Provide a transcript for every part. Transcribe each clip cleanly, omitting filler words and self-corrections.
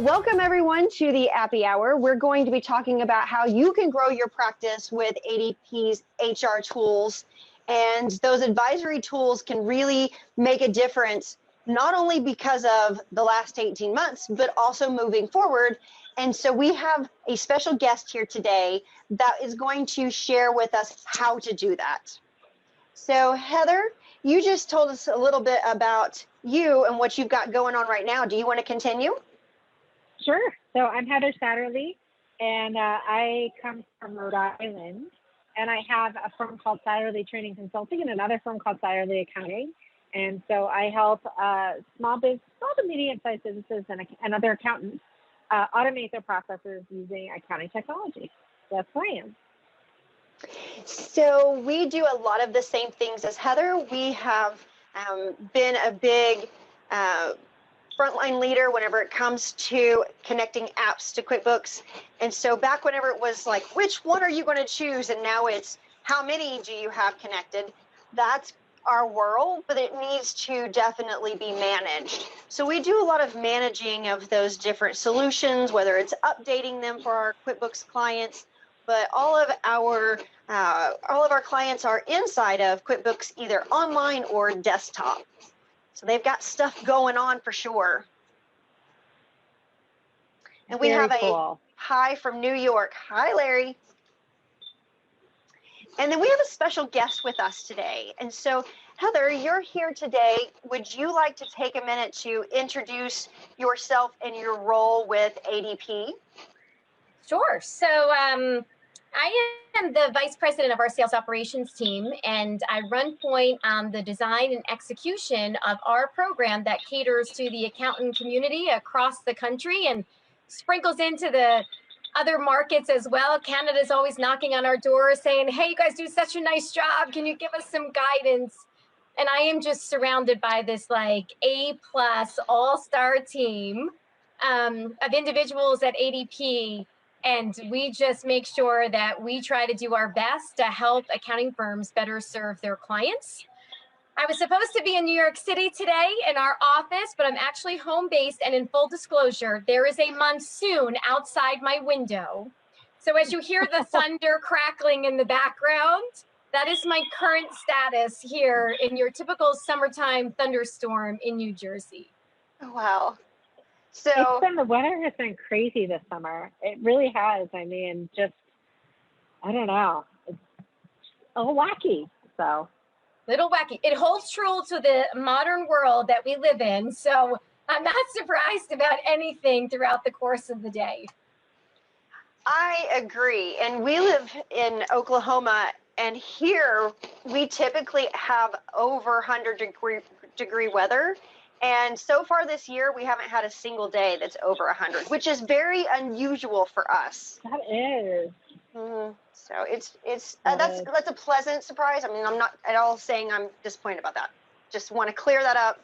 Welcome everyone to the Appy Hour. We're going to be talking about how you can grow your practice with ADP's HR tools. And those advisory tools can really make a difference, not only because of the last 18 months, but also moving forward. And so we have a special guest here today that is going to share with us how to do that. So Heather, you just told us a little bit about you and what you've got going on right now. Do you want to continue? Sure. So I'm Heather Satterley, and I come from Rhode Island, and I have a firm called Satterley Training Consulting and another firm called Satterley Accounting. And so I help small to medium-sized businesses and other accountants automate their processes using accounting technology. That's who I am. So we do a lot of the same things as Heather. We have been a big frontline leader whenever it comes to connecting apps to QuickBooks. And so back whenever it was like, which one are you going to choose? And now it's how many do you have connected? That's our world, but it needs to definitely be managed. So we do a lot of managing of those different solutions, whether it's updating them for our QuickBooks clients, but all of our clients are inside of QuickBooks, either online or desktop. So they've got stuff going on for sure. And we have a hi from New York. Hi, Larry. And then we have a special guest with us today. And so, Heather, you're here today. Would you like to take a minute to introduce yourself and your role with ADP? Sure. So I am the vice president of our sales operations team, and I run point on the design and execution of our program that caters to the accountant community across the country and sprinkles into the other markets as well. Canada's always knocking on our door saying, hey, you guys do such a nice job. Can you give us some guidance? And I am just surrounded by this like A+ all-star team of individuals at ADP. And we just make sure that we try to do our best to help accounting firms better serve their clients. I was supposed to be in New York City today in our office, but I'm actually home-based, and in full disclosure, there is a monsoon outside my window. So as you hear the thunder crackling in the background, that is my current status here in your typical summertime thunderstorm in New Jersey. Wow. So the weather has been crazy this summer. It really has. I mean, just, I don't know. It's a little wacky, so. Little wacky. It holds true to the modern world that we live in. So I'm not surprised about anything throughout the course of the day. I agree. And we live in Oklahoma, and here we typically have over 100-degree weather. And so far this year, we haven't had a single day that's over 100, which is very unusual for us. That is. Mm-hmm. So that's a pleasant surprise. I mean, I'm not at all saying I'm disappointed about that. Just want to clear that up.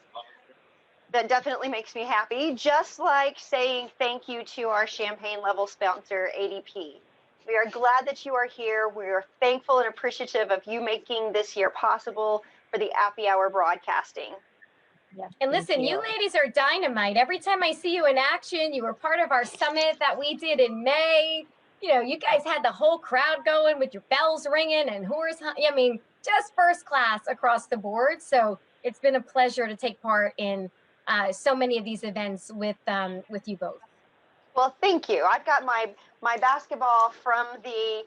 That definitely makes me happy. Just like saying thank you to our champagne level sponsor, ADP. We are glad that you are here. We are thankful and appreciative of you making this year possible for the Appy Hour broadcasting. Yes, and listen, you ladies are dynamite. Every time I see you in action, you were part of our summit that we did in May. You know, you guys had the whole crowd going with your bells ringing and horse. I mean, just first class across the board. So it's been a pleasure to take part in so many of these events with you both. Well, thank you. I've got my basketball from the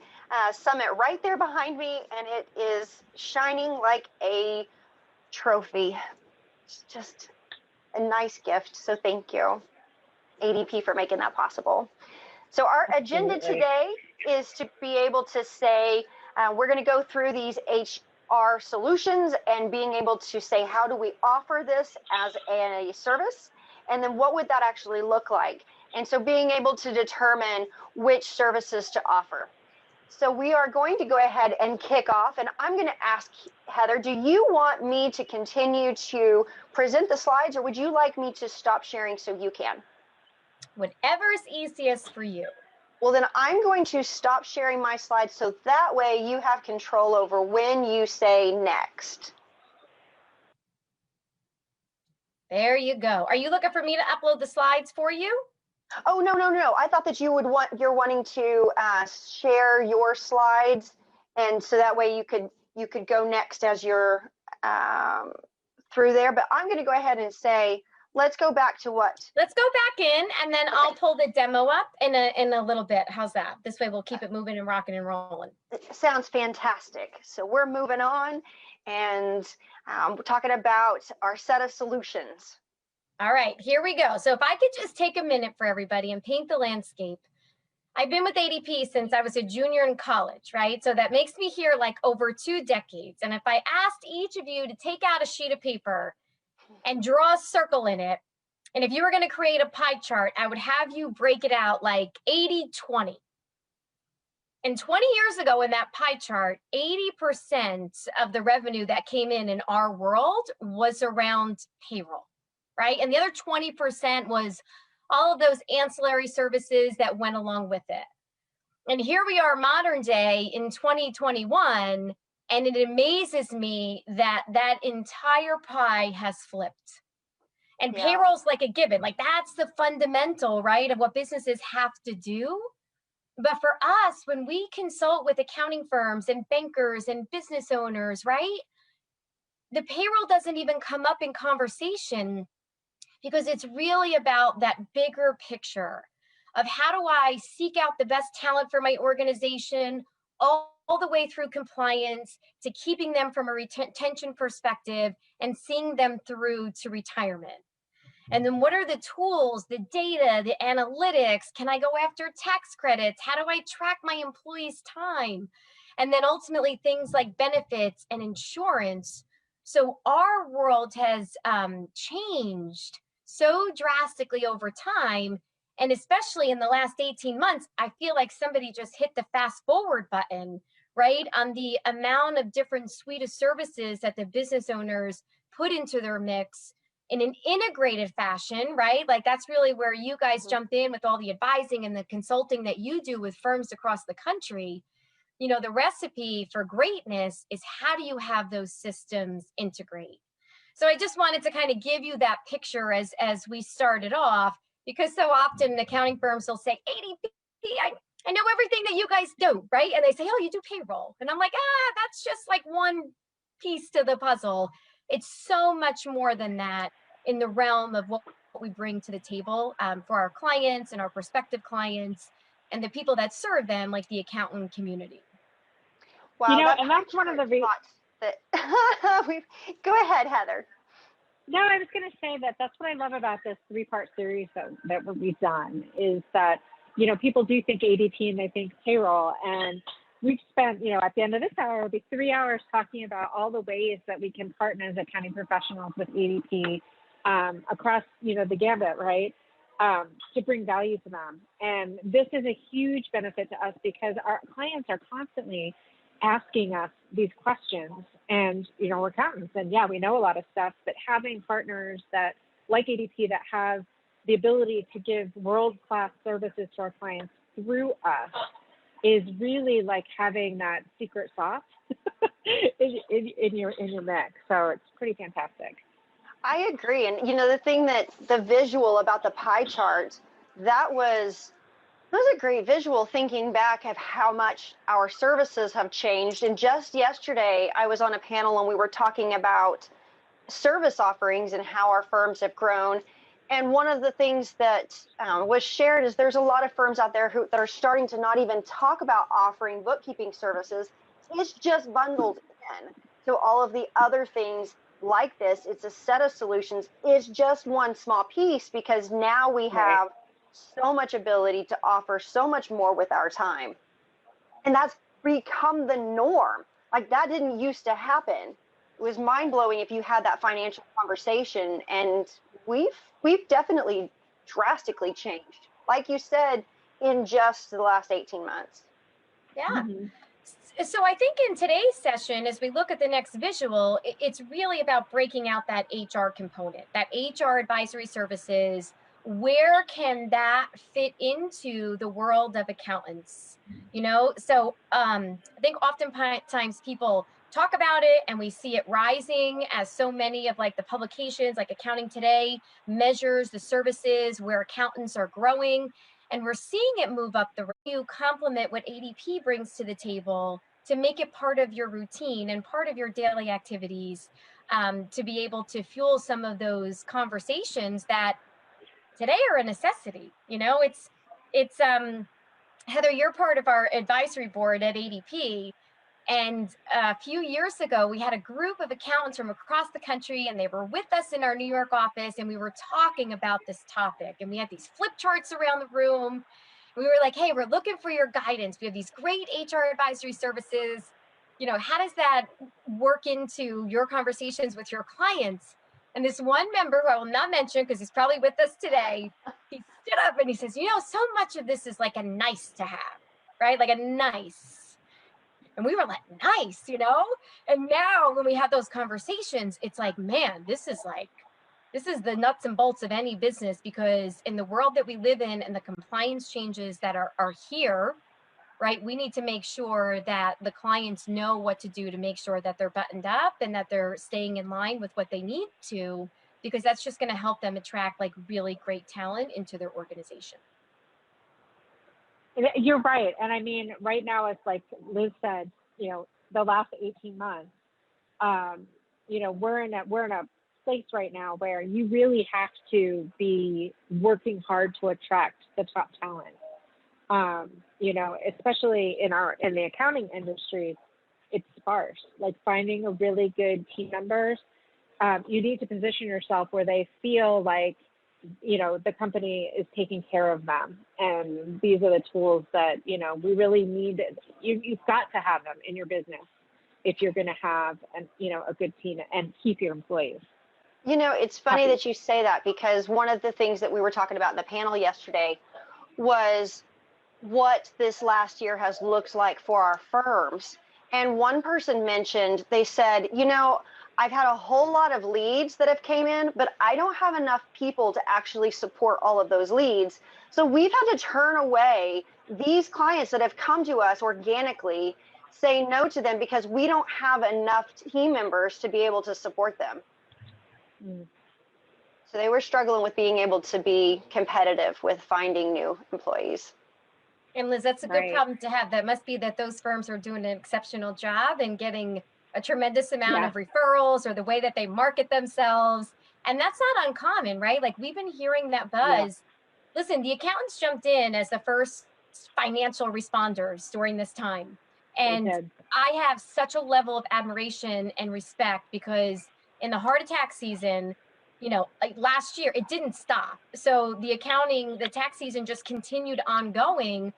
summit right there behind me, and it is shining like a trophy. It's just a nice gift. So thank you, ADP, for making that possible. So our agenda today is to be able to say, we're going to go through these HR solutions and being able to say, how do we offer this as a service? And then what would that actually look like? And so being able to determine which services to offer. So we are going to go ahead and kick off, and I'm going to ask Heather, do you want me to continue to present the slides, or would you like me to stop sharing so you can? Whatever is easiest for you. Well, then I'm going to stop sharing my slides so that way you have control over when you say next. There you go. Are you looking for me to upload the slides for you? Oh, no, no, no. I thought that you're wanting to share your slides, and so that way you could go next as you're um, through there. But I'm going to go ahead and say, let's go back to what. Let's go back in, and then Okay. I'll pull the demo up in a little bit. How's that? This way we'll keep it moving and rocking and rolling. Sounds fantastic. So we're moving on, and we're talking about our set of solutions. All right, here we go. So if I could just take a minute for everybody and paint the landscape. I've been with ADP since I was a junior in college, right? So that makes me here like over 2 decades. And if I asked each of you to take out a sheet of paper and draw a circle in it, and if you were going to create a pie chart, I would have you break it out like 80-20. And 20 years ago in that pie chart, 80% of the revenue that came in our world was around payroll, right? And the other 20% was all of those ancillary services that went along with it. And here we are modern day in 2021, and it amazes me that that entire pie has flipped. And Yeah. payroll's like a given, like that's the fundamental, right, of what businesses have to do. But for us, when we consult with accounting firms and bankers and business owners, right, the payroll doesn't even come up in conversation because it's really about that bigger picture of how do I seek out the best talent for my organization, all the way through compliance to keeping them from a retention perspective and seeing them through to retirement. And then what are the tools, the data, the analytics? Can I go after tax credits? How do I track my employees' time? And then ultimately things like benefits and insurance. So our world has changed so drastically over time. And especially in the last 18 months, I feel like somebody just hit the fast forward button, right? On the amount of different suite of services that the business owners put into their mix in an integrated fashion, right? Like that's really where you guys jump in with all the advising and the consulting that you do with firms across the country. You know, the recipe for greatness is how do you have those systems integrate? So I just wanted to kind of give you that picture as we started off, because so often accounting firms will say, ADP, I know everything that you guys do, right? And they say, oh, you do payroll. And I'm like, that's just like one piece to the puzzle. It's so much more than that in the realm of what we bring to the table for our clients and our prospective clients and the people that serve them, like the accountant community. Wow, you know, and that's one of the that we go ahead, Heather. No, I was going to say that that's what I love about this 3-part series that we've done is that, you know, people do think ADP and they think payroll. And we've spent, you know, at the end of this hour, it'll be 3 hours talking about all the ways that we can partner as accounting professionals with ADP across, you know, the gambit, right, to bring value to them. And this is a huge benefit to us because our clients are constantly asking us these questions, and you know, we're accountants and yeah, we know a lot of stuff, but having partners that like ADP that have the ability to give world-class services to our clients through us is really like having that secret sauce in your mix. So it's pretty fantastic. I agree. And you know, the thing that the visual about the pie chart, that was a great visual, thinking back of how much our services have changed. And just yesterday, I was on a panel and we were talking about service offerings and how our firms have grown. And one of the things that was shared is there's a lot of firms out there that are starting to not even talk about offering bookkeeping services. It's just bundled in. So all of the other things like this, it's a set of solutions, is just one small piece, because now we have so much ability to offer so much more with our time. And that's become the norm. Like that didn't used to happen. It was mind-blowing if you had that financial conversation, and we've definitely drastically changed, like you said, in just the last 18 months. Yeah. So I think in today's session, as we look at the next visual, it's really about breaking out that HR component, that HR advisory services. Where can that fit into the world of accountants? You know, so I think oftentimes people talk about it and we see it rising as so many of like the publications like Accounting Today measures the services where accountants are growing, and we're seeing it move up the road. You complement what ADP brings to the table to make it part of your routine and part of your daily activities, to be able to fuel some of those conversations that today are a necessity. It's Heather, you're part of our advisory board at ADP. And a few years ago, we had a group of accountants from across the country, and they were with us in our New York office, and we were talking about this topic. And we had these flip charts around the room. We were like, hey, we're looking for your guidance. We have these great HR advisory services. How does that work into your conversations with your clients? And this one member, who I will not mention because he's probably with us today, he stood up and he says, so much of this is like a nice to have, right? Like a nice. And we were like, nice, And now when we have those conversations, it's like, man, this is the nuts and bolts of any business, because in the world that we live in and the compliance changes that are here, right, we need to make sure that the clients know what to do to make sure that they're buttoned up and that they're staying in line with what they need to, because that's just going to help them attract like really great talent into their organization. You're right. And I mean, right now, it's like Liz said, the last 18 months, we're in a place right now where you really have to be working hard to attract the top talent. Especially in the accounting industry, it's sparse. Like finding a really good team members, you need to position yourself where they feel like, the company is taking care of them. And these are the tools that, we really need. You've got to have them in your business if you're going to have a good team and keep your employees. It's funny that you say that, because one of the things that we were talking about in the panel yesterday was what this last year has looked like for our firms. And one person mentioned, they said, I've had a whole lot of leads that have came in, but I don't have enough people to actually support all of those leads. So we've had to turn away these clients that have come to us organically, say no to them because we don't have enough team members to be able to support them. So they were struggling with being able to be competitive with finding new employees. And Liz, that's a good problem to have. That must be that those firms are doing an exceptional job and getting a tremendous amount of referrals, or the way that they market themselves. And that's not uncommon, right? Like we've been hearing that buzz. Yeah. Listen, the accountants jumped in as the first financial responders during this time. And I have such a level of admiration and respect, because in the heart attack season, like last year, it didn't stop. So the tax season just continued ongoing.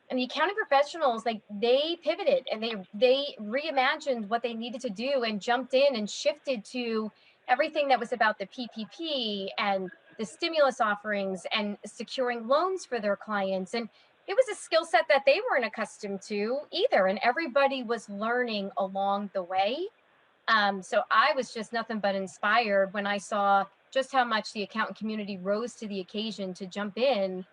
And the accounting professionals, like they pivoted and they reimagined what they needed to do and jumped in and shifted to everything that was about the PPP and the stimulus offerings and securing loans for their clients. And it was a skill set that they weren't accustomed to either. And everybody was learning along the way. So I was just nothing but inspired when I saw just how much the accountant community rose to the occasion to jump in.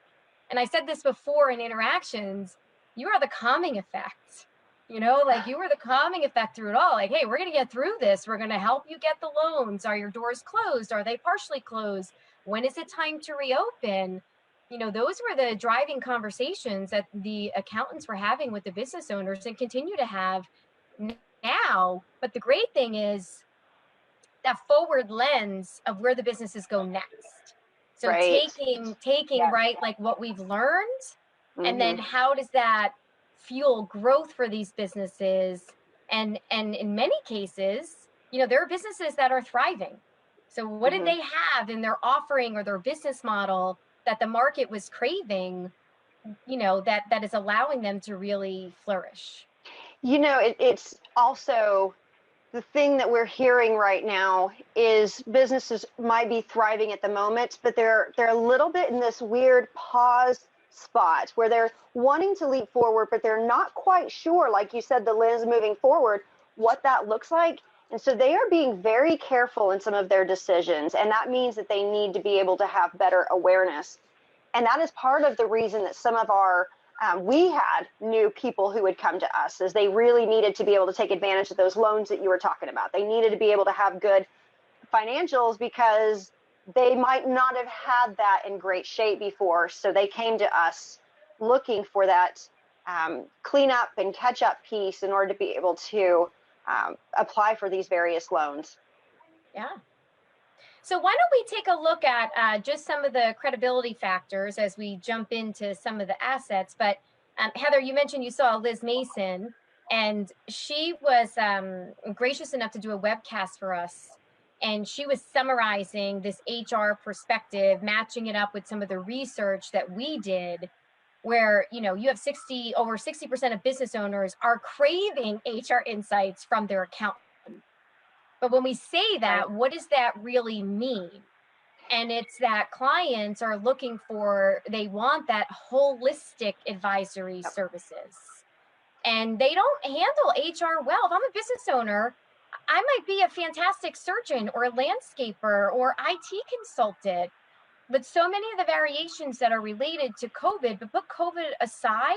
And I said this before in interactions, you are the calming effect, like you were the calming effect through it all. Like, hey, we're going to get through this. We're going to help you get the loans. Are your doors closed? Are they partially closed? When is it time to reopen? Those were the driving conversations that the accountants were having with the business owners and continue to have now. But the great thing is that forward lens of where the businesses go next. So taking right, like what we've learned, and then how does that fuel growth for these businesses? And in many cases, there are businesses that are thriving. So what did they have in their offering or their business model that the market was craving, that is allowing them to really flourish? It's also the thing that we're hearing right now is businesses might be thriving at the moment, but they're a little bit in this weird pause spot where they're wanting to leap forward, but they're not quite sure, like you said, the lens moving forward, what that looks like. And so they are being very careful in some of their decisions. And that means that they need to be able to have better awareness. And that is part of the reason that some of our we had new people who would come to us as they really needed to be able to take advantage of those loans that you were talking about. They needed to be able to have good financials because they might not have had that in great shape before. So they came to us looking for that clean up and catch up piece in order to be able to apply for these various loans. Yeah. So why don't we take a look at just some of the credibility factors as we jump into some of the assets. But Heather, you mentioned you saw Liz Mason, and she was gracious enough to do a webcast for us. And she was summarizing this HR perspective, matching it up with some of the research that we did, where you have over 60% of business owners are craving HR insights from their accountant. But when we say that, what does that really mean? And it's that clients are looking for, they want that holistic advisory services. And they don't handle HR well. If I'm a business owner, I might be a fantastic surgeon or a landscaper or IT consultant, but so many of the variations that are related to COVID, but put COVID aside,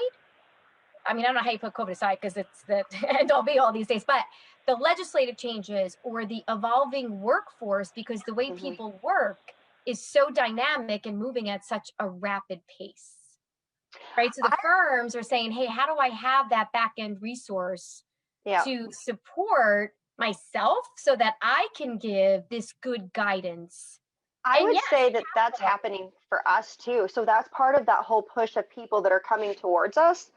I mean, I don't know how you put COVID aside because it's the end all be all these days, but the legislative changes or the evolving workforce, because the way people work is so dynamic and moving at such a rapid pace, right? So the firms are saying, hey, how do I have that back end resource to support myself so that I can give this good guidance? I would say that that's happening for us too. So that's part of that whole push of people that are coming towards us.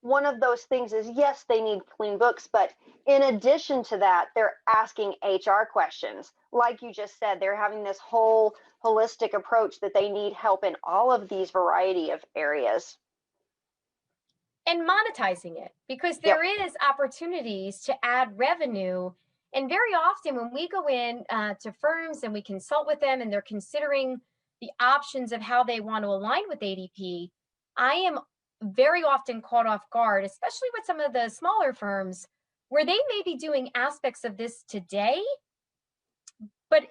One of those things is, yes, they need clean books, but in addition to that, they're asking HR questions. Like you just said, they're having this whole holistic approach that they need help in all of these variety of areas. And monetizing it, because there is opportunities to add revenue. And very often when we go in to firms and we consult with them and they're considering the options of how they want to align with ADP, I am very often caught off guard, especially with some of the smaller firms where they may be doing aspects of this today, but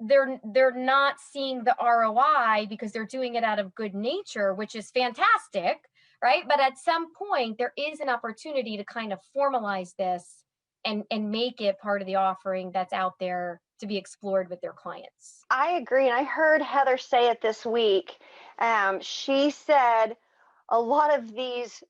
they're not seeing the ROI because they're doing it out of good nature, which is fantastic, right? But at some point, there is an opportunity to kind of formalize this and make it part of the offering that's out there to be explored with their clients. I agree. And I heard Heather say it this week. She said a lot of these,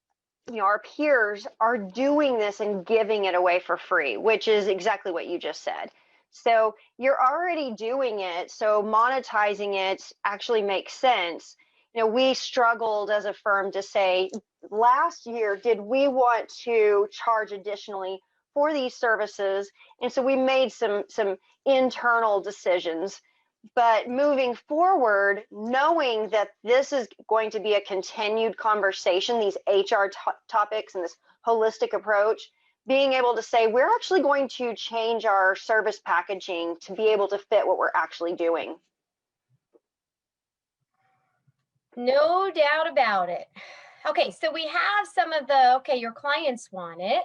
our peers are doing this and giving it away for free, which is exactly what you just said. So you're already doing it. So monetizing it actually makes sense. We struggled as a firm to say last year, did we want to charge additionally for these services? And so we made some internal decisions. But moving forward, knowing that this is going to be a continued conversation, these HR topics and this holistic approach, being able to say, we're actually going to change our service packaging to be able to fit what we're actually doing. No doubt about it. Okay, so we have some of the, your clients want it.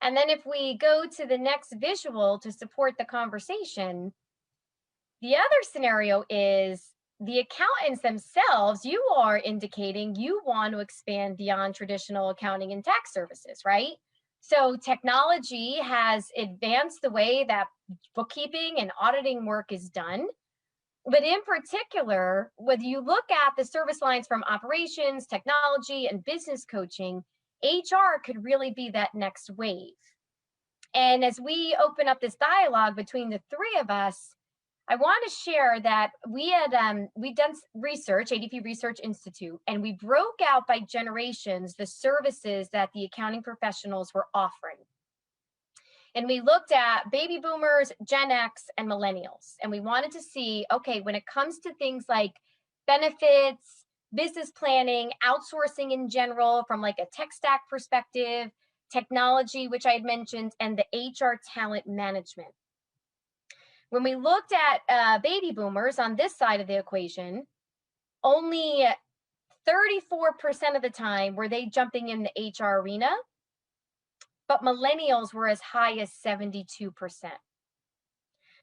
And then if we go to the next visual to support the conversation, the other scenario is the accountants themselves, you are indicating you want to expand beyond traditional accounting and tax services, right? So technology has advanced the way that bookkeeping and auditing work is done. But in particular, whether you look at the service lines from operations, technology, and business coaching, HR could really be that next wave. And as we open up this dialogue between the three of us, I want to share that we'd done research, ADP Research Institute, and we broke out by generations the services that the accounting professionals were offering. And we looked at baby boomers, Gen X, and millennials. And we wanted to see, okay, when it comes to things like benefits, business planning, outsourcing in general, from like a tech stack perspective, technology, which I had mentioned, and the HR talent management. When we looked at baby boomers on this side of the equation, only 34% of the time were they jumping in the HR arena, but millennials were as high as 72%.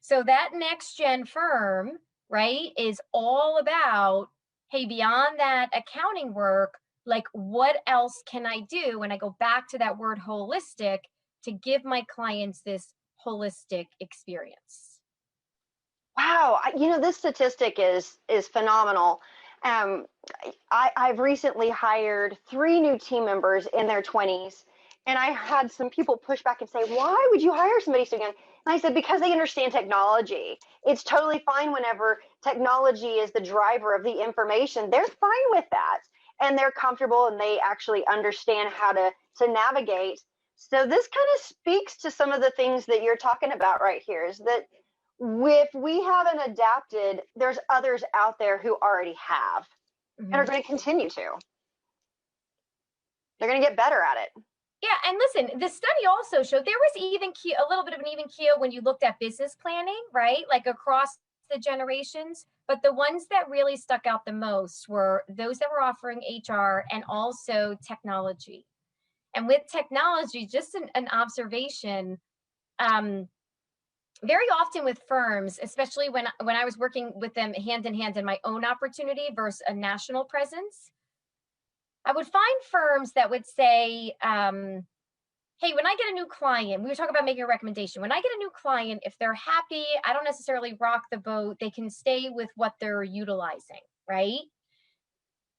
So that next gen firm, right, is all about, hey, beyond that accounting work, Like, what else can I do when I go back to that word holistic to give my clients this holistic experience? Wow, this statistic is phenomenal. Um, I've recently hired 3 new team members in their 20s, and I had some people push back and say, "Why would you hire somebody so young?" And I said, "Because they understand technology. It's totally fine whenever technology is the driver of the information. They're fine with that, and they're comfortable, and they actually understand how to navigate." So this kind of speaks to some of the things that you're talking about right here. Is that if we haven't adapted, there's others out there who already have and are Mhm. going to continue to. They're going to get better at it. Yeah, and listen, the study also showed there was a little bit of an even keel when you looked at business planning, right? Like across the generations. But the ones that really stuck out the most were those that were offering HR and also technology. And with technology, just an observation, um, very often with firms, especially when I was working with them hand in hand in my own opportunity versus a national presence, I would find firms that would say, hey, when I get a new client, we were talking about making a recommendation. When I get a new client, if they're happy, I don't necessarily rock the boat. They can stay with what they're utilizing, right?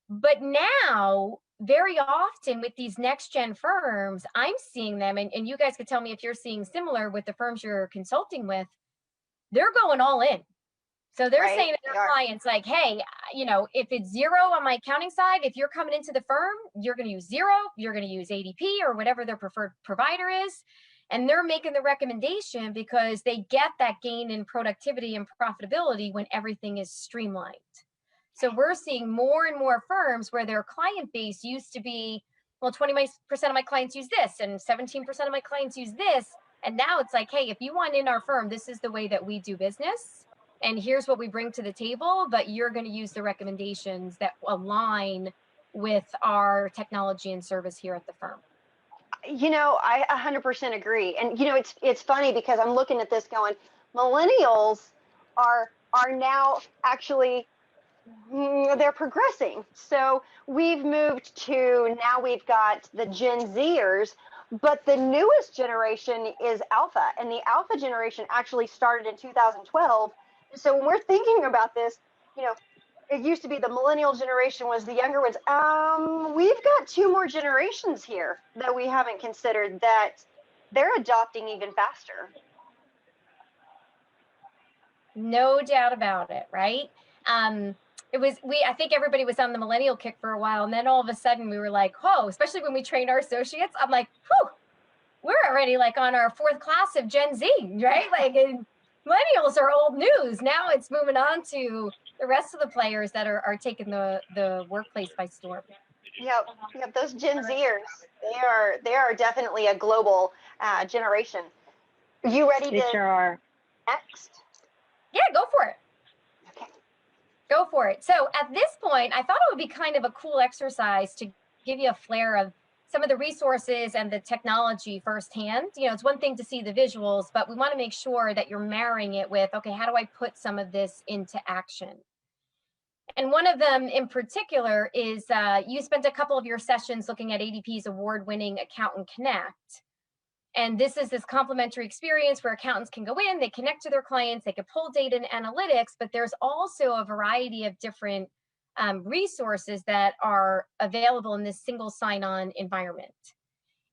But now, very often with these next gen firms, I'm seeing them, and you guys could tell me if you're seeing similar with the firms you're consulting with, they're going all in. So they're Right? saying to They their are. clients, like, hey, if it's zero on my accounting side, if you're coming into the firm, you're going to use Zero, you're going to use ADP or whatever their preferred provider is. And they're making the recommendation because they get that gain in productivity and profitability when everything is streamlined. So we're seeing more and more firms where their client base used to be, well, 20% of my clients use this and 17% of my clients use this. And now it's like, hey, if you want in our firm, this is the way that we do business. And here's what we bring to the table, but you're going to use the recommendations that align with our technology and service here at the firm. I 100% agree. And it's funny because I'm looking at this going, millennials are now actually they're progressing. So we've moved to now we've got the Gen Zers, but the newest generation is Alpha, and the Alpha generation actually started in 2012. So when we're thinking about this, you know, it used to be the millennial generation was the younger ones. We've got 2 more generations here that we haven't considered that they're adopting even faster. No doubt about it, right? I think everybody was on the millennial kick for a while, and then all of a sudden we were like, oh, especially when we train our associates, I'm like, whew, we're already like on our 4th class of Gen Z, right? Like millennials are old news. Now it's moving on to the rest of the players that are taking the workplace by storm. Yep. Those Gen Zers, they are definitely a global generation. You ready They to sure are. next? Yeah, go for it. Okay. Go for it. So at this point, I thought it would be kind of a cool exercise to give you a flair of some of the resources and the technology firsthand. It's one thing to see the visuals, but we want to make sure that you're marrying it with, okay, how do I put some of this into action? And one of them in particular is you spent a couple of your sessions looking at ADP's award-winning Accountant Connect. And this is this complimentary experience where accountants can go in, they connect to their clients, they can pull data and analytics, but there's also a variety of different resources that are available in this single sign-on environment.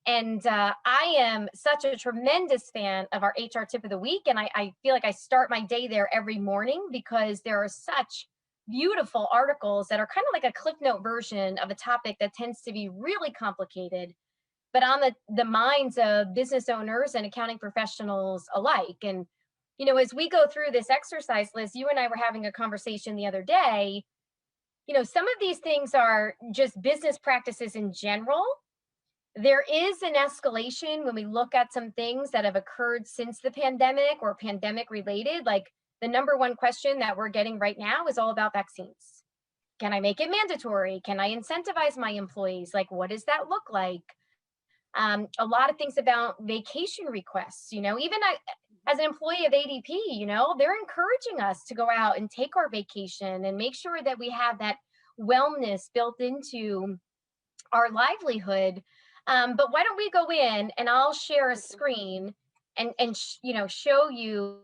And I am such a tremendous fan of our HR tip of the week. And I feel like I start my day there every morning because there are such beautiful articles that are kind of like a cliff note version of a topic that tends to be really complicated, but on the minds of business owners and accounting professionals alike. And, as we go through this exercise, Liz, you and I were having a conversation the other day. Some of these things are just business practices in general. There is an escalation when we look at some things that have occurred since the pandemic or pandemic related. Like the number one question that we're getting right now is all about vaccines. Can I make it mandatory? Can I incentivize my employees? Like, what does that look like? A lot of things about vacation requests, even as an employee of ADP, they're encouraging us to go out and take our vacation and make sure that we have that wellness built into our livelihood. But why don't we go in and I'll share a screen and show you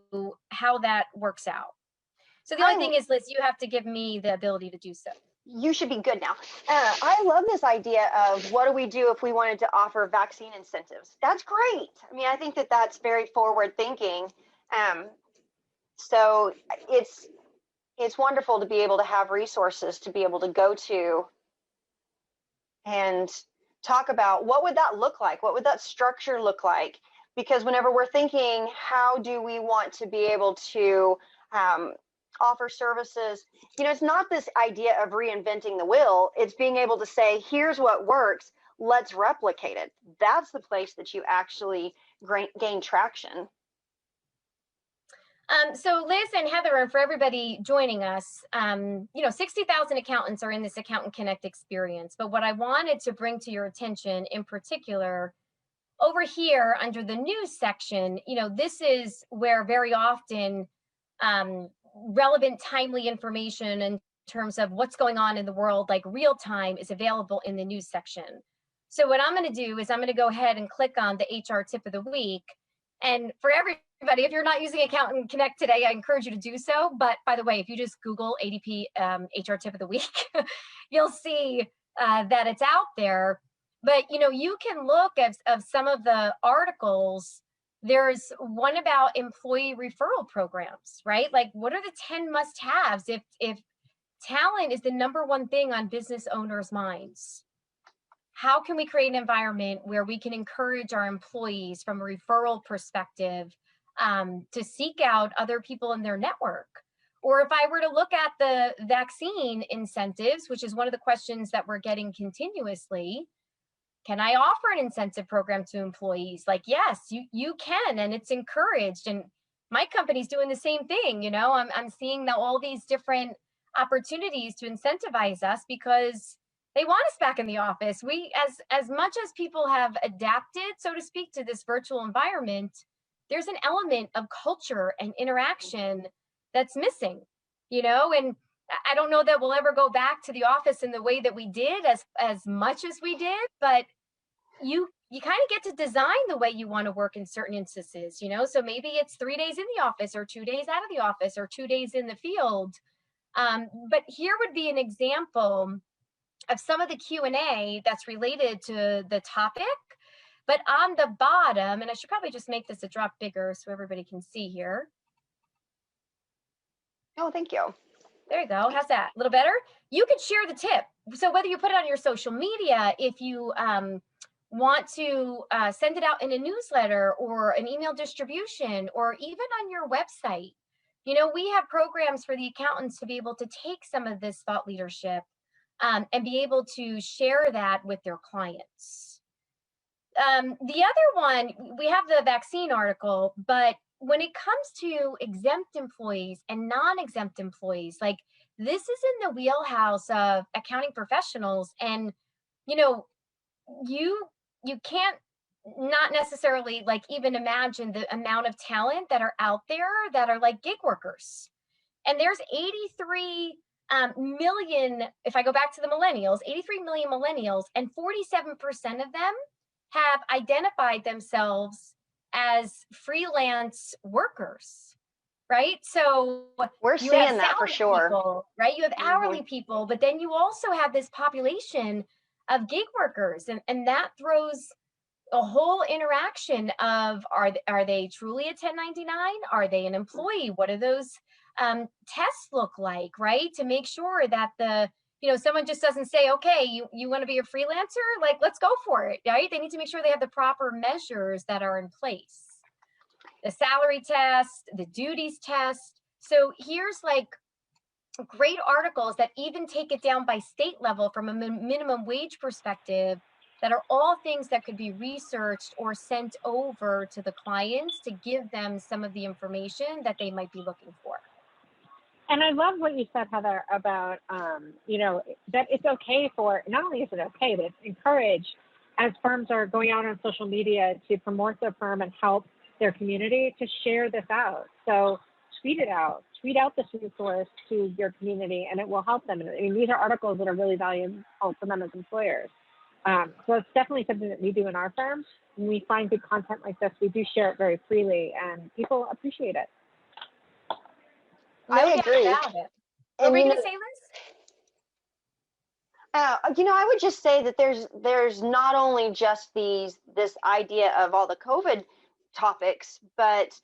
how that works out. So the only thing is, Liz, you have to give me the ability to do so. You should be good now. I love this idea of what do we do if we wanted to offer vaccine incentives. That's great. I mean, I think that that's very forward thinking. So it's wonderful to be able to have resources to be able to go to and talk about what would that look like? What would that structure look like? Because whenever we're thinking, how do we want to be able to offer services, it's not this idea of reinventing the wheel. It's being able to say, here's what works, let's replicate it. That's the place that you actually gain traction. So Liz and Heather, and for everybody joining us, 60,000 accountants are in this Accountant Connect experience. But what I wanted to bring to your attention in particular, over here under the news section, this is where very often relevant, timely information in terms of what's going on in the world, like real time, is available in the news section. So what I'm going to do is I'm going to go ahead and click on the HR tip of the week. And for everybody, if you're not using Accountant Connect today, I encourage you to do so. But by the way, if you just Google ADP HR tip of the week, you'll see that it's out there. But you can look at some of the articles. There's one about employee referral programs, right? Like, what are the 10 must-haves if talent is the #1 thing on business owners' minds? How can we create an environment where we can encourage our employees from a referral perspective to seek out other people in their network? Or if I were to look at the vaccine incentives, which is one of the questions that we're getting continuously, can I offer an incentive program to employees? Like, yes, you can, and it's encouraged. And my company's doing the same thing. I'm seeing that all these different opportunities to incentivize us because they want us back in the office. We, as much as people have adapted, so to speak, to this virtual environment, there's an element of culture and interaction that's missing, and I don't know that we'll ever go back to the office in the way that we did as much as we did, but you kind of get to design the way you want to work in certain instances, so maybe it's 3 days in the office or 2 days out of the office or 2 days in the field. But here would be an example of some of the Q&A that's related to the topic. But on the bottom, and I should probably just make this a drop bigger so everybody can see here. Oh, thank you. There you go. How's that? A little better? You could share the tip. So whether you put it on your social media, if you want to send it out in a newsletter or an email distribution, or even on your website, we have programs for the accountants to be able to take some of this thought leadership and be able to share that with their clients. The other one, we have the vaccine article, but when it comes to exempt employees and non-exempt employees, like, this is in the wheelhouse of accounting professionals. And, you can't not necessarily like even imagine the amount of talent that are out there that are like gig workers. And there's 83 million, if I go back to the millennials, 83 million millennials, and 47% of them have identified themselves as freelance workers, right? So we're seeing that for sure. People, right? You have hourly people, but then you also have this population of gig workers, and that throws a whole interaction of are they truly a 1099? Are they an employee? What do those tests look like, right? To make sure that someone just doesn't say, okay, you want to be a freelancer? Like, let's go for it, right? They need to make sure they have the proper measures that are in place. The salary test, the duties test. So here's like great articles that even take it down by state level from a minimum wage perspective, that are all things that could be researched or sent over to the clients to give them some of the information that they might be looking for. And I love what you said, Heather, about, that it's okay for, not only is it okay, but it's encouraged as firms are going out on social media to promote their firm and help their community to share this out. So tweet it out, tweet out this resource to your community, and it will help them. I mean, these are articles that are really valuable for them as employers. So it's definitely something that we do in our firm. When we find good content like this, we do share it very freely, and people appreciate it. No I doubt agree. about it. What were you going to say, Liz? I would just say that there's not only just this idea of all the COVID topics, but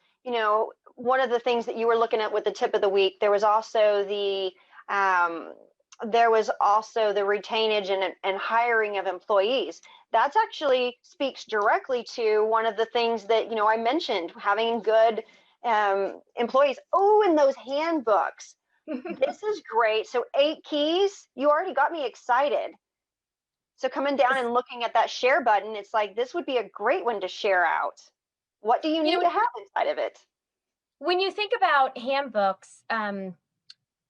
one of the things that you were looking at with the tip of the week, there was also the retainage and hiring of employees. That's actually speaks directly to one of the things that I mentioned, having good employees. Oh, and those handbooks. This is great. So 8 keys, you already got me excited. So coming down and looking at that share button, it's like, this would be a great one to share out. What do you need to have inside of it? When you think about handbooks,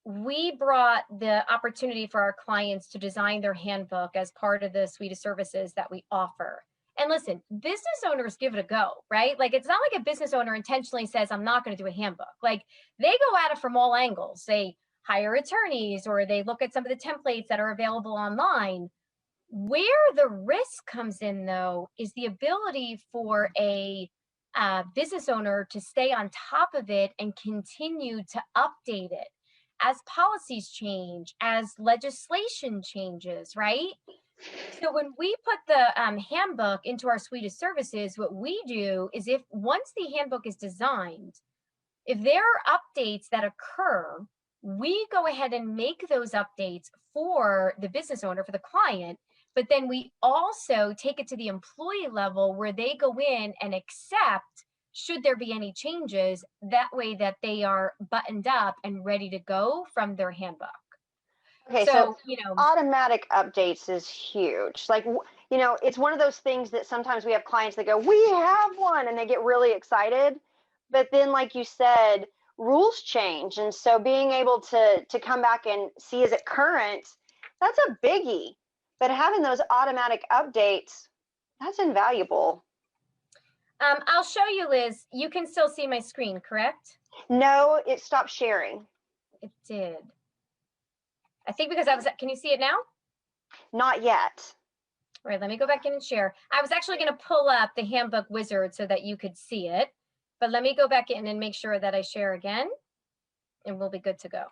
we brought the opportunity for our clients to design their handbook as part of the suite of services that we offer. And listen, business owners give it a go, right? Like, it's not like a business owner intentionally says, I'm not going to do a handbook. Like, they go at it from all angles. They hire attorneys, or they look at some of the templates that are available online. Where the risk comes in, though, is the ability for a business owner to stay on top of it and continue to update it as policies change, as legislation changes, right? So when we put the handbook into our suite of services, what we do is, if once the handbook is designed, if there are updates that occur, we go ahead and make those updates for the business owner, for the client, but then we also take it to the employee level where they go in and accept should there be any changes, that way that they are buttoned up and ready to go from their handbook. Okay, so automatic updates is huge. Like, it's one of those things that sometimes we have clients that go, we have one, and they get really excited. But then, like you said, rules change. And so being able to come back and see, is it current? That's a biggie. But having those automatic updates, that's invaluable. I'll show you, Liz. You can still see my screen, correct? No, it stopped sharing. It did. I think because can you see it now? Not yet. All right, let me go back in and share. I was actually going to pull up the handbook wizard so that you could see it, but let me go back in and make sure that I share again, and we'll be good to go.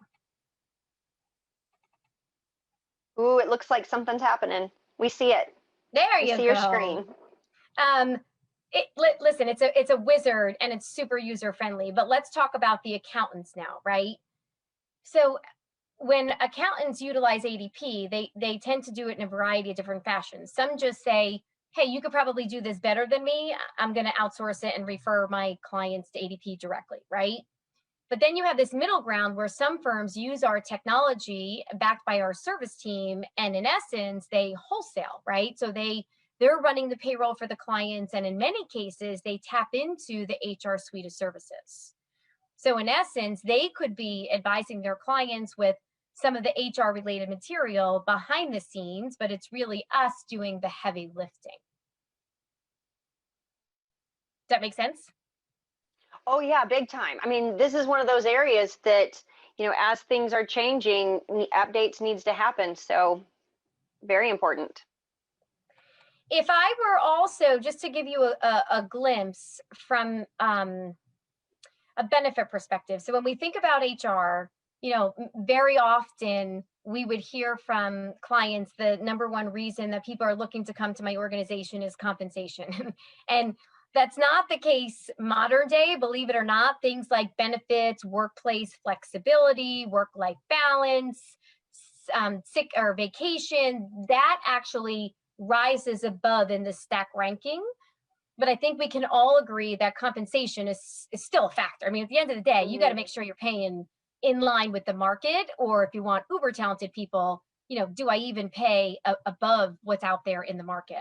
Ooh, it looks like something's happening. We see it. There you go. We see your screen. Listen, it's a wizard and it's super user friendly, but let's talk about the accountants now, right? So when accountants utilize ADP, they tend to do it in a variety of different fashions. Some just say, hey, you could probably do this better than me. I'm going to outsource it and refer my clients to ADP directly, right? But then you have this middle ground where some firms use our technology backed by our service team, and in essence, they wholesale, right? So they're running the payroll for the clients, and in many cases, they tap into the HR suite of services. So in essence, they could be advising their clients with some of the HR related material behind the scenes, but it's really us doing the heavy lifting. Does that make sense? Oh yeah, big time. I mean, this is one of those areas that, as things are changing, updates needs to happen. So very important. If I were also, just to give you a glimpse from a benefit perspective. So when we think about HR, very often we would hear from clients the number one reason that people are looking to come to my organization is compensation. And that's not the case modern day, believe it or not. Things like benefits, workplace flexibility, work-life balance, sick or vacation, that actually rises above in the stack ranking. But I think we can all agree that compensation is still a factor. I mean, at the end of the day, you got to make sure you're paying in line with the market, or if you want uber talented people, do I even pay above what's out there in the market?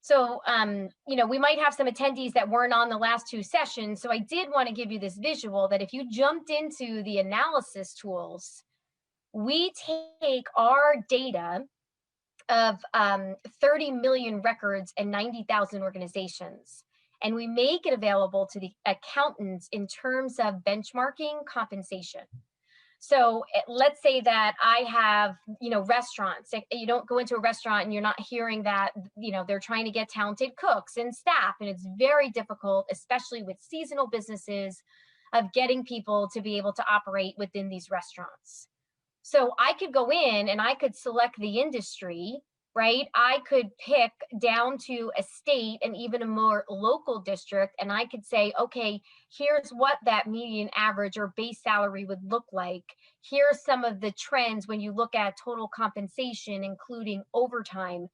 So, we might have some attendees that weren't on the last 2 sessions. So I did want to give you this visual that if you jumped into the analysis tools, we take our data of 30 million records and 90,000 organizations, and we make it available to the accountants in terms of benchmarking compensation. So let's say that I have, restaurants. You don't go into a restaurant and you're not hearing that, they're trying to get talented cooks and staff. And it's very difficult, especially with seasonal businesses, of getting people to be able to operate within these restaurants. So I could go in and I could select the industry, right? I could pick down to a state and even a more local district, and I could say, okay, here's what that median average or base salary would look like. Here's some of the trends when you look at total compensation, including overtime.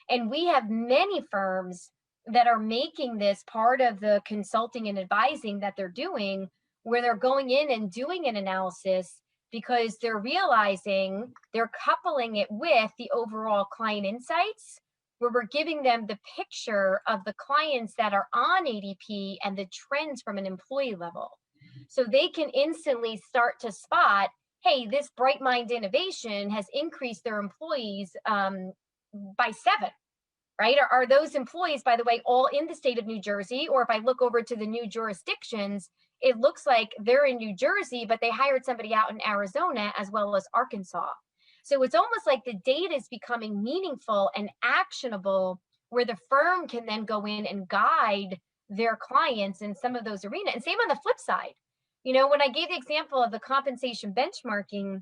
And we have many firms that are making this part of the consulting and advising that they're doing, where they're going in and doing an analysis because they're realizing they're coupling it with the overall client insights, where we're giving them the picture of the clients that are on ADP and the trends from an employee level. So they can instantly start to spot, hey, this Bright Mind Innovation has increased their employees by 7, right? Are those employees, by the way, all in the state of New Jersey? Or if I look over to the new jurisdictions, it looks like they're in New Jersey, but they hired somebody out in Arizona as well as Arkansas. So it's almost like the data is becoming meaningful and actionable, where the firm can then go in and guide their clients in some of those arenas. And same on the flip side. When I gave the example of the compensation benchmarking,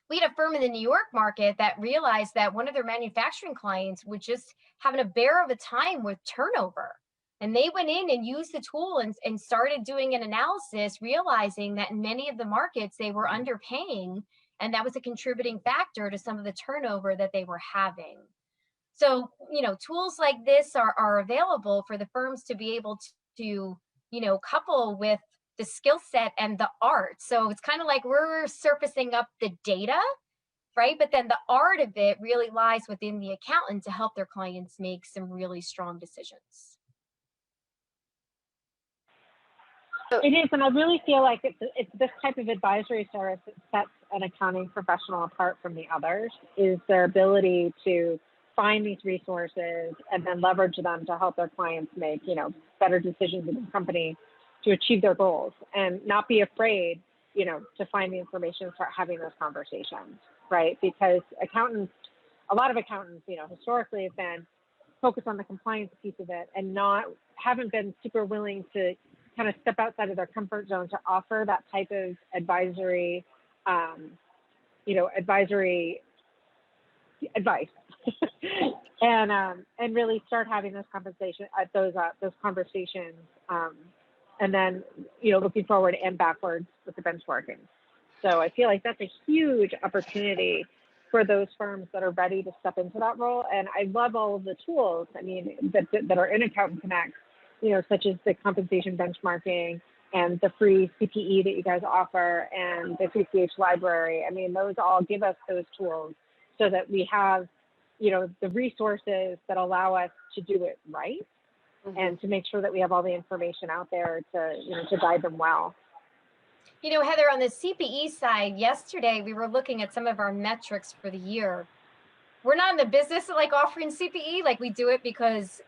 we had a firm in the New York market that realized that one of their manufacturing clients was just having a bear of a time with turnover. And they went in and used the tool and started doing an analysis, realizing that in many of the markets they were underpaying, and that was a contributing factor to some of the turnover that they were having. So, tools like this are available for the firms to be able to, couple with the skill set and the art. So it's kind of like we're surfacing up the data, right? But then the art of it really lies within the accountant to help their clients make some really strong decisions. It is, and I really feel like it's this type of advisory service that sets an accounting professional apart from the others, is their ability to find these resources and then leverage them to help their clients make, better decisions in the company to achieve their goals, and not be afraid, to find the information and start having those conversations, right? Because a lot of accountants, historically have been focused on the compliance piece of it and haven't been super willing to kind of step outside of their comfort zone to offer that type of advisory advice, and really start having those conversations, and then looking forward and backwards with the benchmarking. So I feel like that's a huge opportunity for those firms that are ready to step into that role. And I love all of the tools, that are in Accountant Connect, such as the compensation benchmarking and the free CPE that you guys offer and the CCH library. Those all give us those tools so that we have, the resources that allow us to do it right, and to make sure that we have all the information out there to guide them well. Heather, on the CPE side, yesterday we were looking at some of our metrics for the year. We're not in the business of offering CPE, we do it because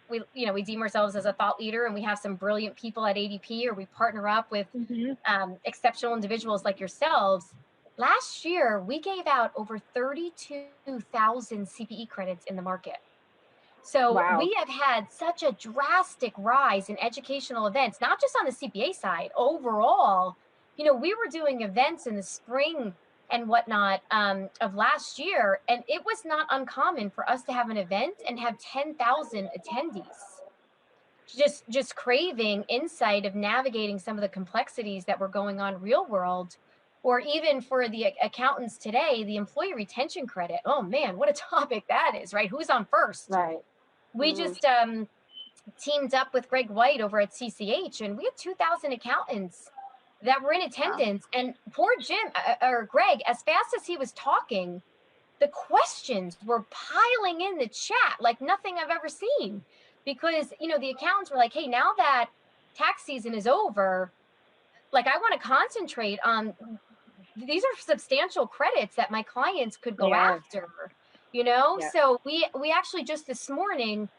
we deem ourselves as a thought leader, and we have some brilliant people at ADP, or we partner up with exceptional individuals like yourselves. Last year, we gave out over 32,000 CPE credits in the market. So wow. We have had such a drastic rise in educational events, not just on the CPA side. Overall, we were doing events in the spring and whatnot of last year, and it was not uncommon for us to have an event and have 10,000 attendees. Just craving insight of navigating some of the complexities that were going on real world. Or even for the accountants today, the employee retention credit. Oh man, what a topic that is, right? Who's on first? Right. We just teamed up with Greg White over at CCH, and we had 2,000 accountants that were in attendance. Wow. And poor Greg, as fast as he was talking, the questions were piling in the chat like nothing I've ever seen. Because, the accountants were like, hey, now that tax season is over, I want to concentrate on, these are substantial credits that my clients could go after, So we actually just this morning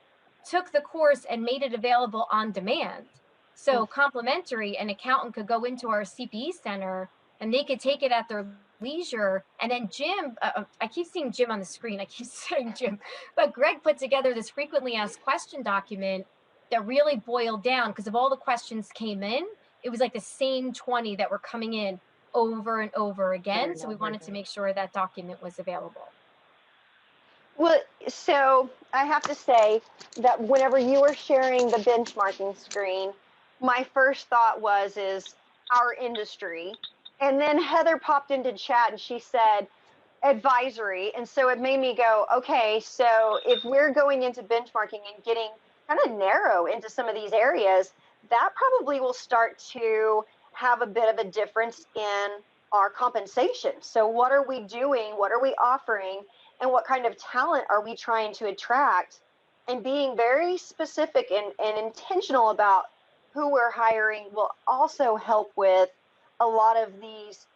took the course and made it available on demand. So complimentary, an accountant could go into our CPE center and they could take it at their leisure. And then Jim, I keep seeing Jim on the screen. I keep saying Jim, but Greg put together this frequently asked question document that really boiled down, because of all the questions came in, it was like the same 20 that were coming in over and over again. So we wanted to make sure that document was available. Well, so I have to say that whenever you were sharing the benchmarking screen, my first thought is our industry. And then Heather popped into chat and she said advisory. And so it made me go, okay, so if we're going into benchmarking and getting kind of narrow into some of these areas, that probably will start to have a bit of a difference in our compensation. So what are we doing? What are we offering? And what kind of talent are we trying to attract? And being very specific and intentional about who we're hiring will also help with a lot of these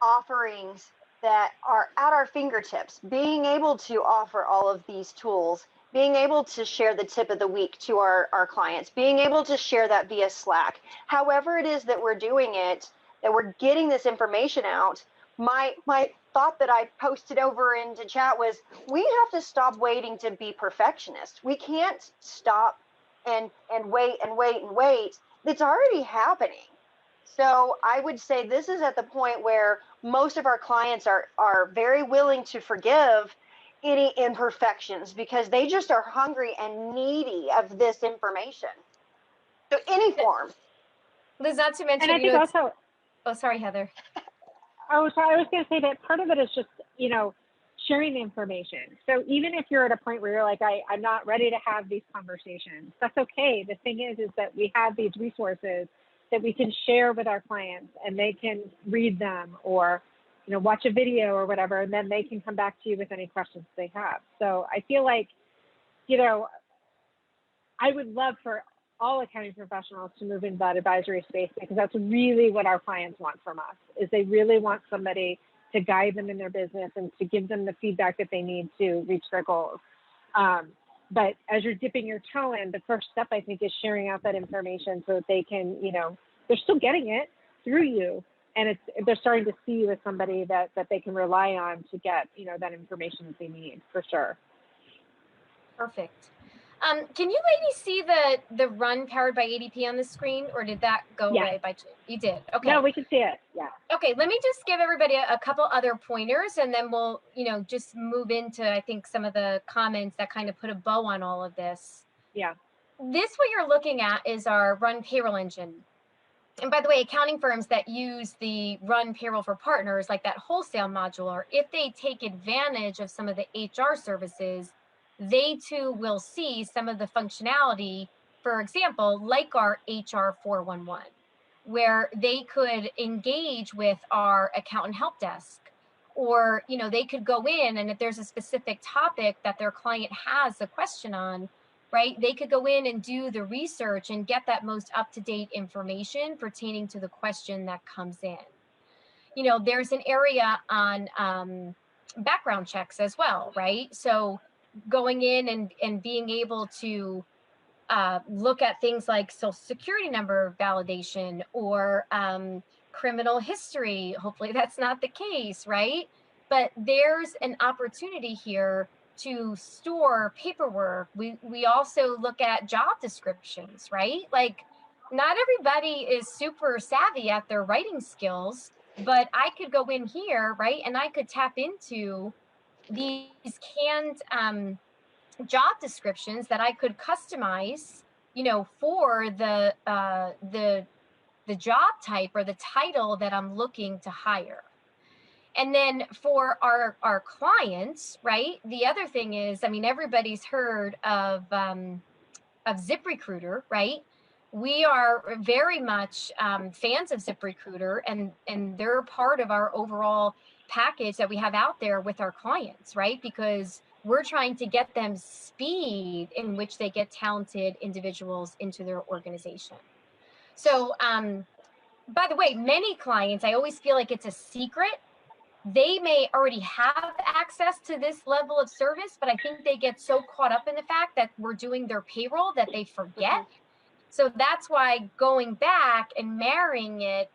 offerings that are at our fingertips. Being able to offer all of these tools, being able to share the tip of the week to our clients, being able to share that via Slack. However it is that we're doing it, that we're getting this information out, my thought that I posted over into chat was, we have to stop waiting to be perfectionists. We can't stop and wait and wait and wait. It's already happening. So I would say this is at the point where most of our clients are very willing to forgive any imperfections, because they just are hungry and needy of this information. So any form. Liz, not to mention, and I think also, oh, sorry, Heather. Oh, so I was going to say that part of it is just, sharing the information. So even if you're at a point where you're like, I'm not ready to have these conversations, that's okay. The thing is that we have these resources that we can share with our clients, and they can read them or, watch a video or whatever, and then they can come back to you with any questions they have. So I feel like, I would love for all accounting professionals to move into that advisory space, because that's really what our clients want from us, is they really want somebody to guide them in their business and to give them the feedback that they need to reach their goals. But as you're dipping your toe in, the first step, I think, is sharing out that information so that they can, they're still getting it through you, and they're starting to see you as somebody that they can rely on to get, that information that they need, for sure. Perfect. Can you ladies see the run powered by ADP on the screen, or did that go away by chance? You did. Okay. No, we can see it. Yeah. Okay, let me just give everybody a couple other pointers, and then we'll, just move into, I think, some of the comments that kind of put a bow on all of this. Yeah. This, what you're looking at, is our run payroll engine. And by the way, accounting firms that use the run payroll for partners, like that wholesale module, or if they take advantage of some of the HR services, they too will see some of the functionality, for example, like our HR 411, where they could engage with our accountant help desk, or, they could go in, and if there's a specific topic that their client has a question on, right, they could go in and do the research and get that most up-to-date information pertaining to the question that comes in. There's an area on background checks as well, right? So going in and being able to look at things like social security number validation, or criminal history. Hopefully that's not the case, right? But there's an opportunity here to store paperwork. We also look at job descriptions, right? Like, not everybody is super savvy at their writing skills, but I could go in here, right, and I could tap into these canned job descriptions that I could customize, for the job type or the title that I'm looking to hire. And then for our clients, right, the other thing is, everybody's heard of ZipRecruiter, right? We are very much fans of ZipRecruiter, and they're part of our overall package that we have out there with our clients, right? Because we're trying to get them speed in which they get talented individuals into their organization. So, by the way, many clients, I always feel like it's a secret. They may already have access to this level of service, but I think they get so caught up in the fact that we're doing their payroll that they forget. So that's why going back and marrying it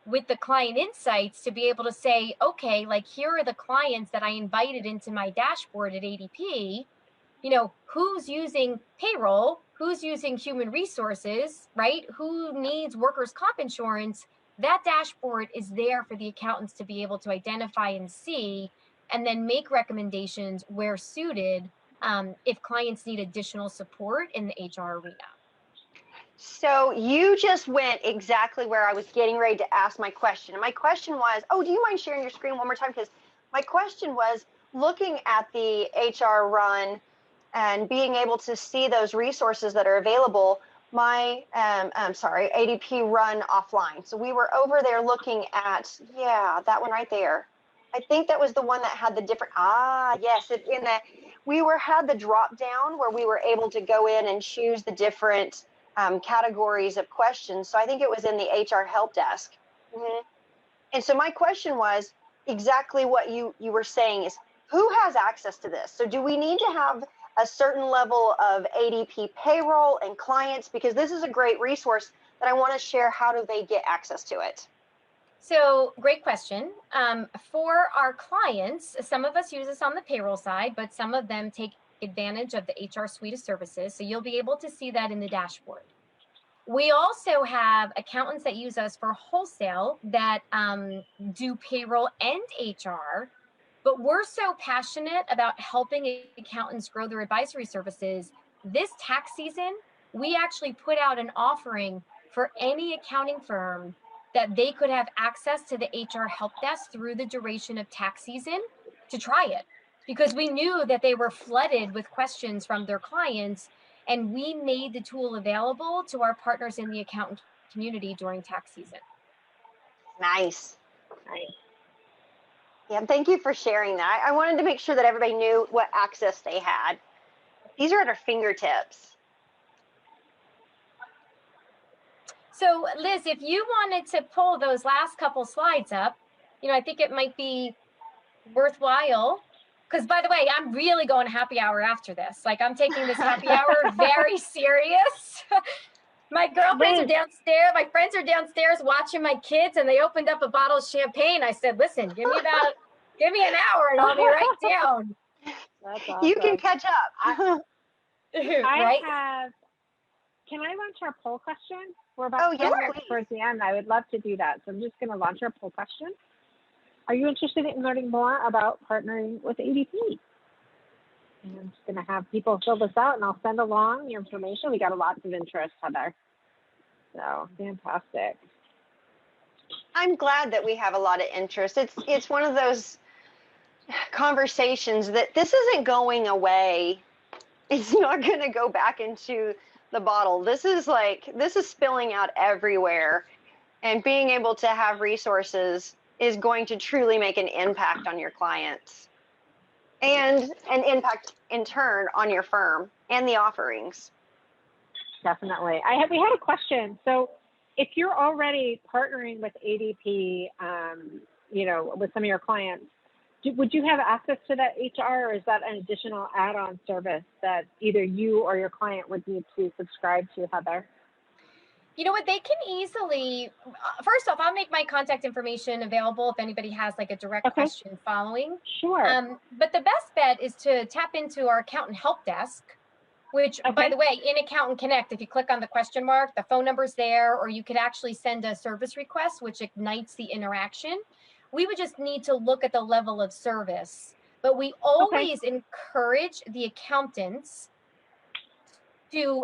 with the client insights to be able to say, okay, like here are the clients that I invited into my dashboard at ADP, you know, who's using payroll, who's using human resources, right? Who needs workers' comp insurance? That dashboard is there for the accountants to be able to identify and see, and then make recommendations where suited if clients need additional support in the HR arena. So you just went exactly where I was getting ready to ask my question. And my question was, oh, do you mind sharing your screen one more time? Because my question was looking at the HR run and being able to see those resources that are available. My, I'm sorry, ADP run offline. So we were over there looking at, yeah, that one right there. I think that was the one that had the different, yes, in the, had the drop down where we were able to go in and choose the different categories of questions. So I think it was in the HR help desk. Mm-hmm. And so my question was exactly what you were saying is, who has access to this? So do we need to have a certain level of ADP payroll and clients? Because this is a great resource that I want to share. How do they get access to it? So great question. For our clients, some of us use this on the payroll side, but some of them take advantage of the HR suite of services. So you'll be able to see that in the dashboard. We also have accountants that use us for wholesale that do payroll and HR, but we're so passionate about helping accountants grow their advisory services. This tax season, we actually put out an offering for any accounting firm that they could have access to the HR help desk through the duration of tax season to try it, because we knew that they were flooded with questions from their clients, and we made the tool available to our partners in the accountant community during tax season. Nice. Yeah, thank you for sharing that. I wanted to make sure that everybody knew what access they had. These are at our fingertips. So Liz, if you wanted to pull those last couple slides up, you know, I think it might be worthwhile, because by the way, I'm really going to happy hour after this. Like, I'm taking this happy hour very serious. My girlfriends are downstairs, my friends are downstairs watching my kids, and they opened up a bottle of champagne. I said, listen, give me an hour and I'll be right down. That's awesome. You can catch up. Can I launch our poll question? We're about 10 minutes towards the end. I would love to do that. So I'm just going to launch our poll question. Are you interested in learning more about partnering with ADP? And I'm just going to have people fill this out, and I'll send along the information. We got lots of interest, Heather. So fantastic. I'm glad that we have a lot of interest. It's one of those conversations that this isn't going away. It's not going to go back into the bottle. This is spilling out everywhere, and being able to have resources is going to truly make an impact on your clients and an impact in turn on your firm and the offerings. Definitely. We had a question. So if you're already partnering with ADP, you know, with some of your clients, would you have access to that HR, or is that an additional add-on service that either you or your client would need to subscribe to, Heather? You know what, they can easily, first off, I'll make my contact information available if anybody has like a direct question following. Sure. But the best bet is to tap into our accountant help desk, which by the way, in Accountant Connect, if you click on the question mark, the phone number's there, or you could actually send a service request, which ignites the interaction. We would just need to look at the level of service, but we always encourage the accountants to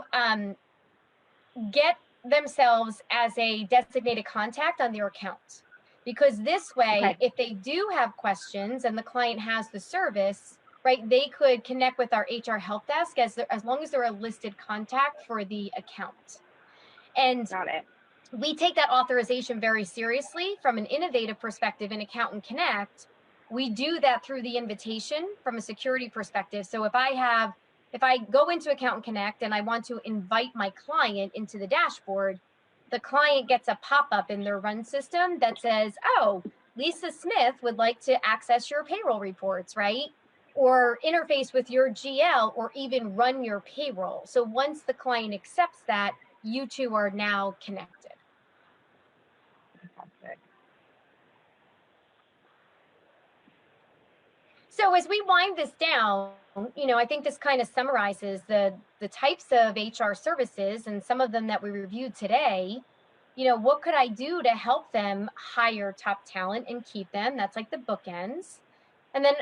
get themselves as a designated contact on their account, because this way, if they do have questions and the client has the service, right, they could connect with our HR help desk as long as they're a listed contact for the account. And we take that authorization very seriously from an innovative perspective in Accountant Connect. We do that through the invitation from a security perspective. So if I go into Accountant Connect and I want to invite my client into the dashboard, the client gets a pop-up in their run system that says, oh, Lisa Smith would like to access your payroll reports, right? Or interface with your GL, or even run your payroll. So once the client accepts that, you two are now connected. Fantastic. So as we wind this down, I think this kind of summarizes the types of HR services and some of them that we reviewed today. What could I do to help them hire top talent and keep them? That's like the bookends. And then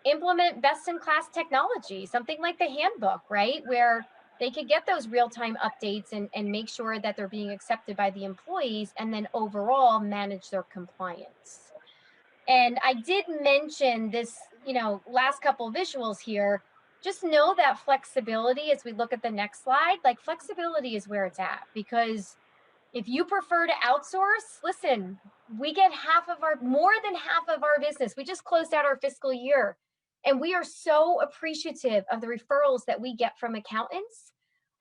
implement best in class technology, something like the handbook, right? Where they could get those real-time updates and make sure that they're being accepted by the employees, and then overall manage their compliance. And I did mention this, last couple of visuals here. Just know that flexibility, as we look at the next slide, like flexibility is where it's at, because if you prefer to outsource, listen, we get more than half of our business. We just closed out our fiscal year, and we are so appreciative of the referrals that we get from accountants.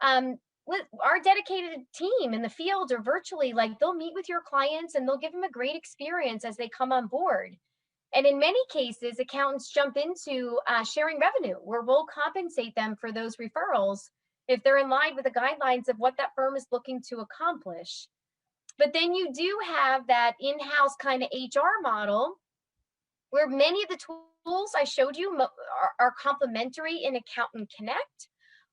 Our dedicated team in the field or virtually, like they'll meet with your clients and they'll give them a great experience as they come on board. And in many cases, accountants jump into sharing revenue, where we'll compensate them for those referrals if they're in line with the guidelines of what that firm is looking to accomplish. But then you do have that in-house kind of HR model where many of the tools I showed you are complementary in Accountant Connect.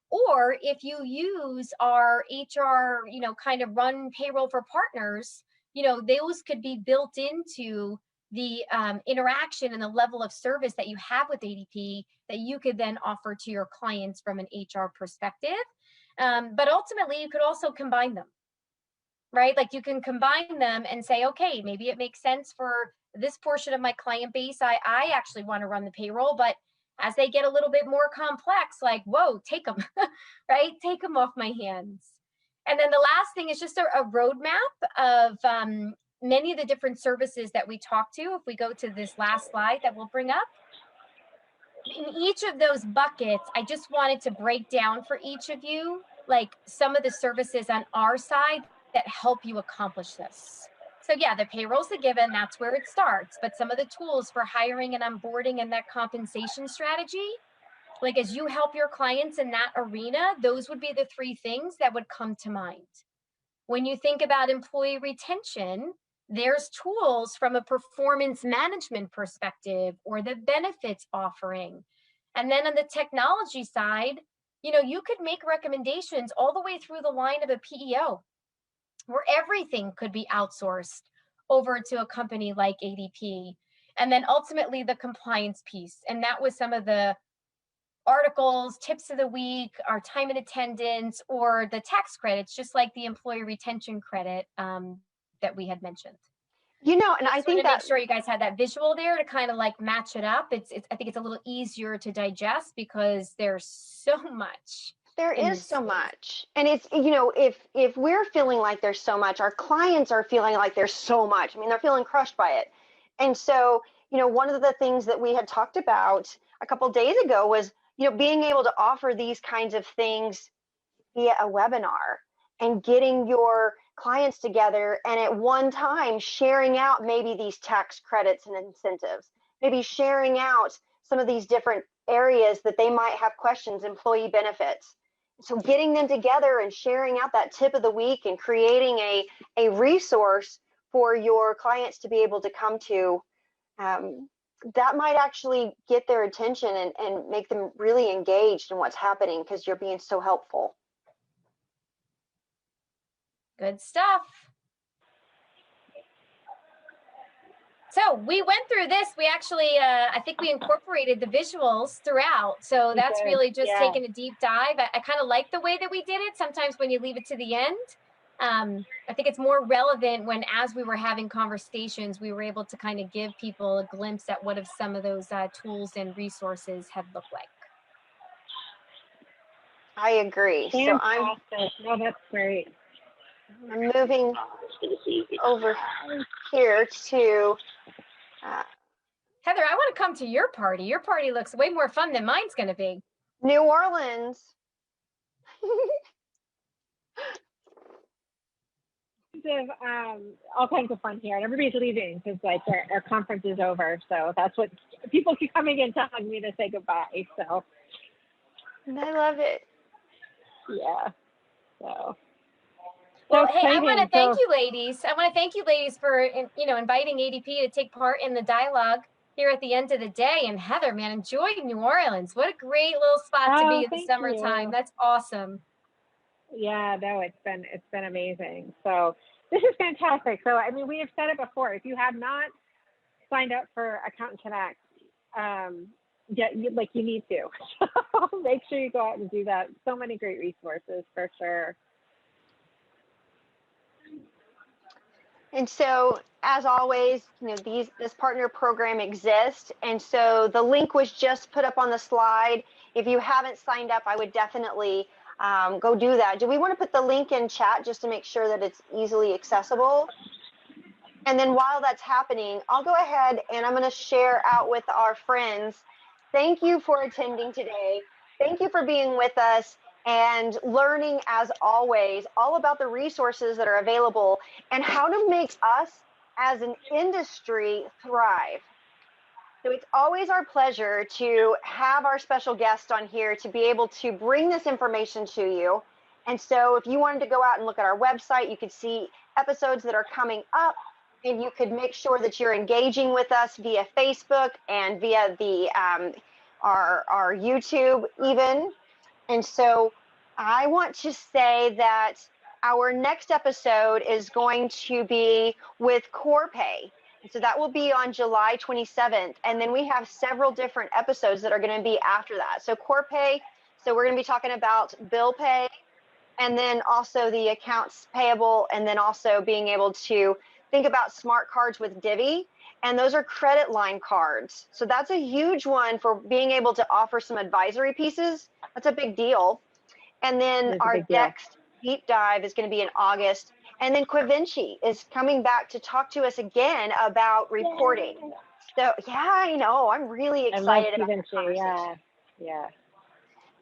Or if you use our HR, kind of run payroll for partners, those could be built into the interaction and the level of service that you have with ADP that you could then offer to your clients from an HR perspective. But ultimately, you could also combine them, right? Like you can combine them and say, okay, maybe it makes sense for this portion of my client base. I actually want to run the payroll, but as they get a little bit more complex, like, whoa, take them, right? Take them off my hands. And then the last thing is just a roadmap of many of the different services that we talked to. If we go to this last slide that we'll bring up, in each of those buckets, I just wanted to break down for each of you, like some of the services on our side that help you accomplish this. So yeah, the payroll's a given, that's where it starts. But some of the tools for hiring and onboarding and that compensation strategy, like as you help your clients in that arena, those would be the three things that would come to mind. When you think about employee retention, there's tools from a performance management perspective or the benefits offering. And then on the technology side, you could make recommendations all the way through the line of a PEO, where everything could be outsourced over to a company like ADP. And then ultimately the compliance piece. And that was some of the articles, tips of the week, our time and attendance, or the tax credits, just like the employee retention credit that we had mentioned. And I think that, make sure you guys had that visual there to kind of like match it up. I think it's a little easier to digest because there's so much. There is so much. And it's, if we're feeling like there's so much, our clients are feeling like there's so much. I mean, they're feeling crushed by it. And so, one of the things that we had talked about a couple of days ago was, being able to offer these kinds of things via a webinar and getting your clients together and at one time sharing out maybe these tax credits and incentives, maybe sharing out some of these different areas that they might have questions, employee benefits. So getting them together and sharing out that tip of the week and creating a resource for your clients to be able to come to, that might actually get their attention and make them really engaged in what's happening because you're being so helpful. Good stuff. So we went through this. We actually, I think we incorporated the visuals throughout. So that's really just taking a deep dive. I kind of like the way that we did it. Sometimes when you leave it to the end, I think it's more relevant when, as we were having conversations, we were able to kind of give people a glimpse at what some of those tools and resources have looked like. I agree. Fantastic. No, that's great. I'm moving over here to Heather, I want to come to your party. Your party looks way more fun than mine's going to be. New Orleans. All kinds of fun here, and everybody's leaving because like our conference is over. So that's what people keep coming in to hug me to say goodbye. So I love it. Yeah. So. Well, hey, I want to thank you, ladies. I want to thank you, ladies, for inviting ADP to take part in the dialogue. here at the end of the day. And Heather, man, enjoy New Orleans. What a great little spot to be in the thank summertime. you. That's awesome. Yeah, no, it's been amazing. So this is fantastic. So I mean, we have said it before. If you have not signed up for Accountant Connect, yeah, you need to. So make sure you go out and do that. So many great resources for sure. And so, as always, this partner program exists, and so the link was just put up on the slide. If you haven't signed up, I would definitely go do that. Do we want to put the link in chat just to make sure that it's easily accessible? And then while that's happening, I'll go ahead and I'm going to share out with our friends. Thank you for attending today. Thank you for being with us and learning, as always, all about the resources that are available and how to make us as an industry thrive. So it's always our pleasure to have our special guest on here to be able to bring this information to you. And so if you wanted to go out and look at our website, you could see episodes that are coming up, and you could make sure that you're engaging with us via Facebook and via the our YouTube even. And so I want to say that our next episode is going to be with Corpay. And so that will be on July 27th. And then we have several different episodes that are going to be after that. So Corpay, so we're going to be talking about bill pay, and then also the accounts payable, and then also being able to think about smart cards with Divvy. And those are credit line cards. So that's a huge one for being able to offer some advisory pieces. That's a big deal. And then our next deep dive is going to be in August. And then Quivinci is coming back to talk to us again about reporting. Yay. So yeah, I know. I'm really excited about the conversation. Yeah.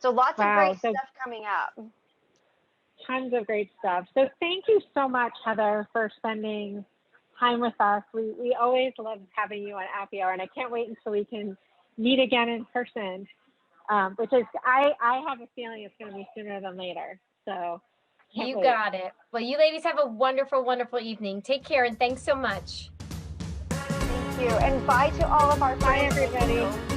So lots of great So stuff coming up. tons of great stuff. So thank you so much, Heather, for spending time with us. We always love having you on Happy Hour, and I can't wait until we can meet again in person, which is, I have a feeling it's going to be sooner than later. So you got it. Well, you ladies have a wonderful, wonderful evening. Take care, and thanks so much. Thank you. And bye to all of our friends. Bye, everybody.